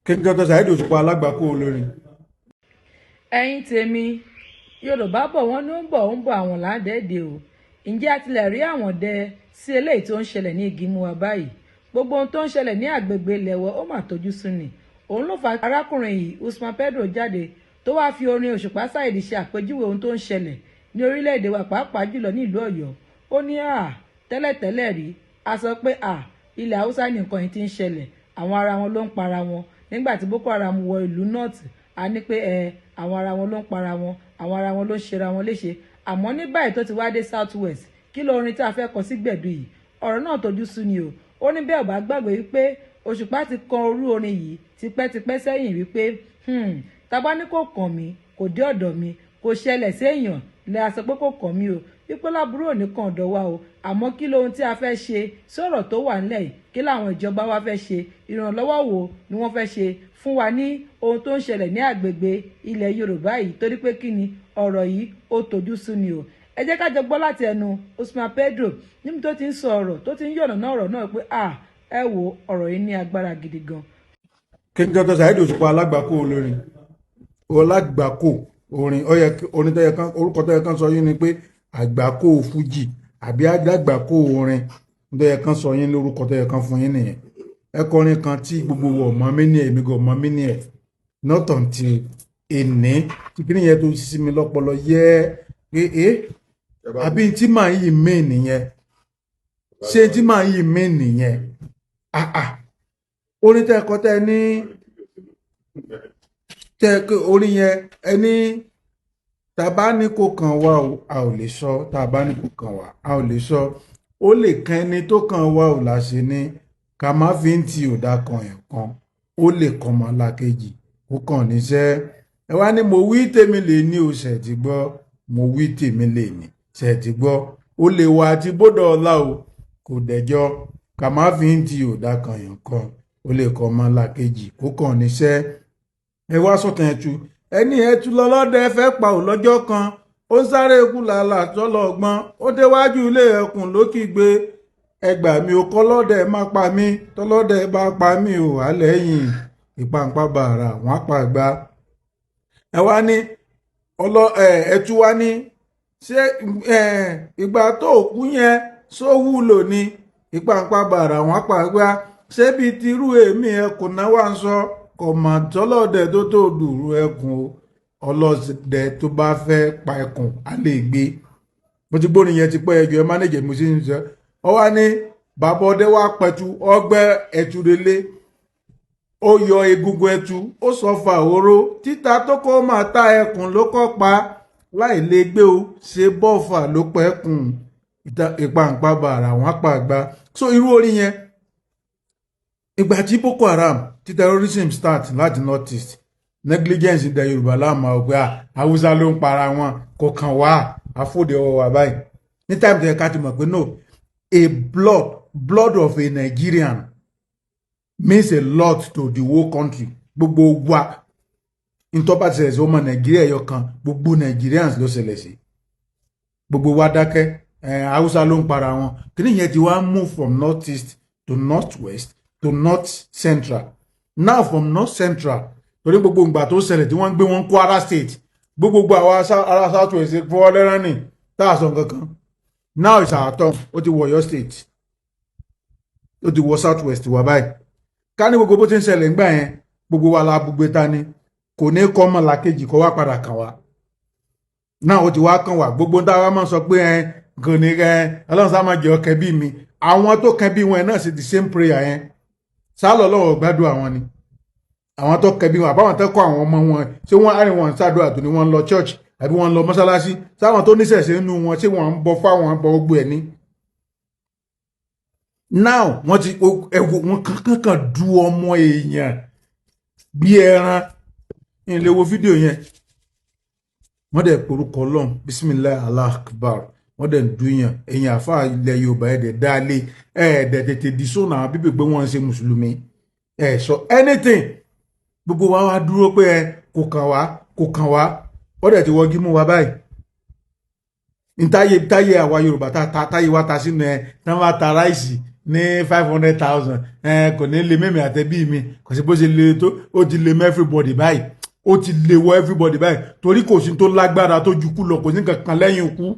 King Dr. Saheed Òṣùpá alágbàkó olórin. ẹ̀yin tèmi yorùbá bọ̀ wọ́n ní ó ń bọ̀ àwọn ládẹ́ẹ̀dẹ́ o ǹjẹ́ a tilẹ̀ rí àwọn dẹ sí eléyìí tó ń ṣẹlẹ̀ ní Ìgìmọ̀ wa báyìí gbogbo ohun tó ń ṣẹlẹ̀ ní àgbègbè ilẹ̀wọ̀ ó mà tójú sú ni òun ló fa arákùnrin yìí Usman Pedro jáde tó wáá fi orin Òṣùpá Saheed ṣe àpèjúwe ohun tó ń ṣẹlẹ̀ ní orílẹ̀-èdè wa pàápàá jùlọ ní ìlú Ọ̀yọ́ ó ní tẹ́lẹ̀tẹ́lẹ̀ rí a sọ pé ilẹ̀ haúsá nìkan yìí ti ń ṣẹlẹ̀ àwọn ara wọn ló ń para wọn nígbà tí Boko Haram wọ ìlú north a ní pé àwọn ara wọn ló ń para wọn àwọn ara wọn ló ń ṣera wọn léṣe àmọ́ ní báyìí tó ti wá dé south west kí ló orin tí a fẹ́ kọ sí gbẹ̀du yìí ọ̀rọ̀ náà tójú sú ni o ó ní bẹ́ẹ̀ ò bá gbàgbé wípé Òṣùpá ti kan orú orin yìí tipẹ́tipẹ́ sẹ́yìn wípé tábà ní kò kàn mí kò dé ọ̀dọ̀ mi kò ṣẹlẹ̀ séèyàn lẹ́ a sọ pé kò kàn mí o wípé láburú òní kan ọ̀dọ̀ wa o àmọ́ kí lóhun tí a fẹ́ ṣe sọ̀rọ̀ tó wà nílẹ̀ yìí kí làwọn ìjọba wa fẹ́ ṣe ìrànlọ́wọ́ wo ni wọ́n fẹ́ ṣe fún wa ní ohun tó ń ṣẹlẹ̀ ní àgbègbè ilẹ̀ Yorùbá yìí torí pé kí ni ọ̀rọ̀ yìí ó tójú sú ni o ẹ jẹ́ ká jọ gbọ́ láti ẹnu Usman Pedro níbi tó ti ń sọ ọ̀rọ̀ tó ti ń yọ̀nà ọ̀rọ̀ náà pé ẹ wo ọ̀rọ̀ yìí ní agbára gidi gan. King Dr. Saheed Òṣùpá alágbàkó olórin ọlágbàkó orin orin tó yẹ kán orúkọ tó yẹ kán sọ yín ni pé àgbàkó fújì àbí àgbàkó orin tó yẹ kán sọ yín lórúkọ tó yẹ kán fún yín nìyẹn ẹ kọrin kan tí gbogbo wọ ọmọ mi ní èmi gan ọmọ mi ní ẹ not until èní kíkiri yẹn tó sí mi lọ́pọlọ yẹ àbí tí màá yìí mí nìyẹn ṣé tí màá yìí mí nìyẹn orin tẹ kọ tẹ ní tẹ orin yẹn ẹni tàbá ní kò kàn wá o a ò lè sọ tàbá ní kò kàn wá a ò lè sọ ó lè kan ẹni tó kàn wá ò láṣẹ ní ká má fi ń ti òdà kan ẹ̀ kan ó lè kàn mọ́ lákejì ó kàn níṣẹ́ ẹ wá ní mo wí tèmi lè ní o ṣẹ̀ ti gbọ́ mo wí tèmi lè ní ṣẹ̀ ti gbọ́ ó lè wà àti bódò ọlá o kò dẹjọ́ ká má fi ń ti òdà kan ẹ̀ kan ó lè kàn mọ́ lákejì ó kàn níṣẹ́ ẹ wá sọ̀tàn ẹ̀tù ẹni ẹ̀tù lọ́lọ́dẹ fẹ́ pa ò lọ́jọ́ kan ó ń sáré ikú làálàá tọ́lọ̀ ọgbọ́n ó déwájú ilé ẹkùn ló kígbe ẹgbà mi ò kọ́ lọ́dẹ má pa mí tọ́lọ́dẹ bá pa mí ò wá lẹ́yìn ìpàǹpá bàrà wọ́n á pa àgbà ẹ wá ní ẹ̀tù wá ní ṣé ìgbà tó kú yẹn só wúlò ní ìpàǹpá bàrà wọ́n á pa àgbà ṣébi tirú èmi ẹkùn náà wà ń sọ kọ̀mọ̀ tọ́lọ́dẹ tó dùrú ẹkùn o ọlọ́dẹ tó bá fẹ́ pa ẹkùn á lè gbé mo ti gbórin yẹn ti pẹ́ ẹjọ́ ẹ mánéjẹ̀ mo sì ń sọ ọ wá ní bàbá ọdẹ wá pẹ̀tù ọgbẹ́ ẹ̀tù relé ó yọ egungun ẹ̀tù ó sọ fà òró títa tó kọ́ máa ta ẹkùn ló kọ́ pa láì lè gbé o ṣe bọ́ọ̀fà ló pẹ́ ẹkùn ìpàǹpá bàrà wọn pa àgbà so irú orin yẹn ìgbà tí Boko Haram tí terrorism start láti north east negligence ìdá Yorùbá láàmú ọgbẹ́ Haúsá ló ń para wọn kò kàn wá àfòdè ọwọ́ wa báyìí ní time tó yẹ ká ti mọ̀ pé no a blood of a Nigerian means a lot to the whole country gbogbo wa ntọ́ba ti ṣẹlẹ̀ sí ọmọ Nàìjíríà ẹ̀yọ kan gbogbo Nigerians ló ṣẹlẹ̀ sí gbogbo wa dákẹ́ Haúsá ló ń para wọn kí ni ìyẹn ti wá move from north east to north west to north central now from north central torí gbogbo ìgbà tó ṣẹlẹ̀ tí wọ́n ń gbé wọn Kwara state gbogbo àwọn ará south west fún ọlẹ́rán ní táàsán kankan now it's our turn ó ti wọ Ọ̀yọ́ state ó ti wọ south west wà báyìí ká ní gbogbo bó ti ń ṣẹlẹ̀ ńgbà yẹn gbogbo wa la gbogbo ta ni kò ní kọ́ mọ́ làkejì kó wá padà kàn wá náà ó ti wá kàn wá gbogbo táwa máa sọ pé kò ní ọlọ́run sá máa jẹ́ ọkẹ́ bí mi àwọn tó kẹ́ bí wọn náà ṣe the same prayer yẹn sálọ lọ́wọ́ gbádùn àwọn ni àwọn tó kẹbi wọn àbáwọn tó kọ àwọn ọmọ wọn ṣé wọn àárín wọn ṣàdúrà tó ní wọn lọ church àbí wọn lọ mọ́sálásí sáwọn tó níṣẹ̀ṣe nínú wọn ṣé wọn ń bọ fáwọn bọ gbogbo ẹ̀ ní. now wọn ti ẹwọ wọn kankan du ọmọ èèyàn bí ẹran ilé wo fídíò yẹn wọn dẹ̀ porúkọ Ọlọ́run bisimilayi Allah akbar wọn dẹ̀ ń dúnyàn èèyàn àfa ilẹ̀ Yorùbá ẹ̀dẹ̀ dálé ẹ̀ẹ́dẹ̀ tètè dì sónà àwọn bíbí pé wọ́n ń ṣe mùsùlùmí ẹ̀ sọ anything gbogbo wa wá dúró pé kò kàn wá ó dẹ̀ ti wọ́gí mú wa báyìí ntáyé àwa Yorùbá táyé wa ta sínú tán wá ta ráìsì ní 500,000 kò ní lè mẹ́mí àtẹ́bí mi kò sí bó ṣe lè tó ó ti lè mọ́ everybody báyìí ó ti lè wọ everybody báyìí torí kò sí tó lágbára tó ju kú lọ kò sí nǹkan kan lẹ́yìn ikú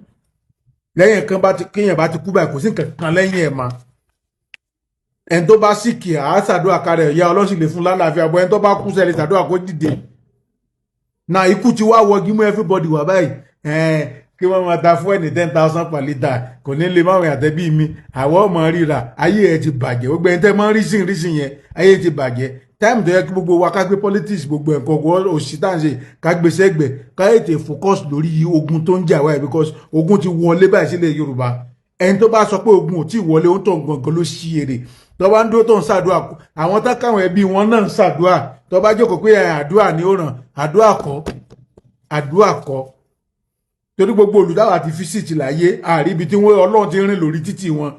lẹ́yìn kan kéèyàn bá ti kú báyìí kò sí nǹkan kan lẹ́yìn ẹ̀ mà ẹni tó bá síkì àásàdúrà kárẹ̀ ìyá ọlọ́sìn lè fún lálàáfíà bọ́ ẹni tó bá kú sẹ́lẹ̀ sàdúrà kó dìde náà ikú ti wá wọgi mú everybody wà báyìí kí wọ́n máa ta fún ẹni 10,000 per litre kò ní lè máwọn àtẹ́bí mi àwọn ọmọ ríra ayé ẹ ti bàjẹ́ gbogbo ẹni tẹ́ mọ́ rísìn yẹn ayé ti bàjẹ́ táìmù tó yẹ kí gbogbo wa ká gbé politics gbogbo ẹ̀kọ́ òsì tá à ń ṣe ká gbé sẹ́gbẹ̀ ká ètè focus lórí ogun tó ń jà wáyé because ogun ti wọlé báyìí sílẹ̀ Yorùbá ẹni tó bá sọ pé ogun ò tí ì wọlé ó ń tọ̀ gbọ̀ngàn ló ṣí èrè tó bá ń dúró tó ń ṣàdúrà àwọn tá káwọn ẹbí wọn náà ń ṣàdúrà tó bá jókòó pé àdúrà ni ó ràn àdúrà kọ́ torí gbogbo olùdáwà ti físìtì láyé àrí ibi tí Ọlọ́run ti rìn lórí títì wọn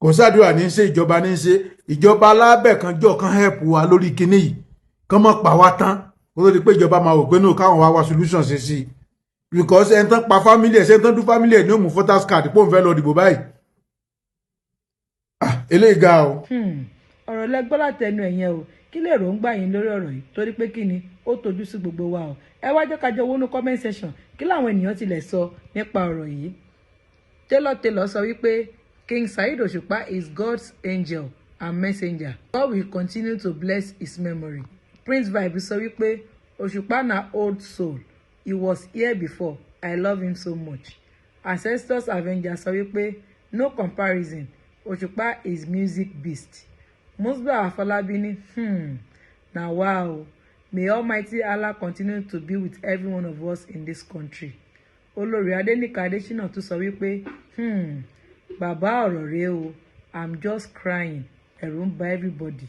kò sádùúrà ní í ṣe ìjọba ní í ṣe ìjọba alábẹ̀kanjọ́ kan help wa lórí kinní yìí kán mọ́ pa wá tán ó tó di pé ìjọba máa wò pé náà káwọn wá solution ṣe sí i because ẹni tán pa family ẹ̀ ṣe tán dún family ẹ̀ ní òmù voters card pò ń fẹ́ lọ dìbò báyìí eléyìí ga o. ọ̀rọ̀ lẹ́gbọ́n látẹnu ẹ̀yẹn o kí lè ròǹgbà yín lórí ọ̀rọ̀ yìí torí pé kí ni ó tojú sí gbogbo wa o ẹ wá jẹ́ ká jọ wọnú comment section kí làwọn ènìyàn tilẹ̀ sọ nípa ọ̀rọ̀ yìí. Taylor sọ wípé King Saheed Òṣùpá is God's angel and messenger. God will continue to bless his memory. Prince Vibe sọ wípé Òṣùpá na old soul. He was here before. I love him so much. Ancestors Avenger sọ wípé no comparison. Òṣùpá is music beast. Musba Afolabi ní na wow. May Almighty Allah continue to be with every one of us in this country. Olórí Adéníkà Adéṣínà tún sọ wípé bàbá ọ̀rọ̀ rèé o, I'm just crying, ẹ̀rù ń bà everybody.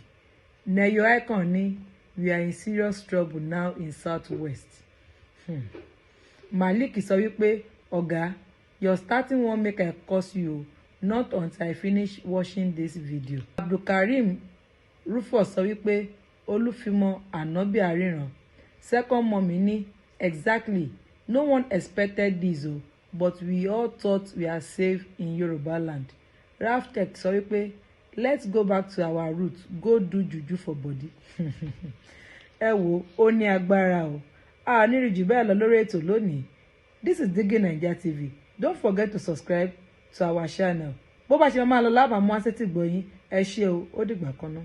Neyo Icon ní we are in serious trouble now in Southwest. Malik sọ wípé ọ̀gá, your starting won't make I curse you, not until I finish watching this video. Abdulkarim Rufus sọ wípé Olúfimọ Ànábì Àríran. Second mommy ní exactly, no one expected this o, but we all thought we are safe in Yoruba land. Raftech sọ wípé let's go back to our roots, go do juju for body. Ẹ wo ó ní agbára o, a ní rí jù bẹ́ẹ̀ lọ lórí ètò lónìí. This is Digi Naija TV. Don't forget to subscribe to our channel. Bó bá ṣe máa lọ lábàámú àṣetì gbọ̀yìn ẹ ṣé o, ó dìgbà kan náà.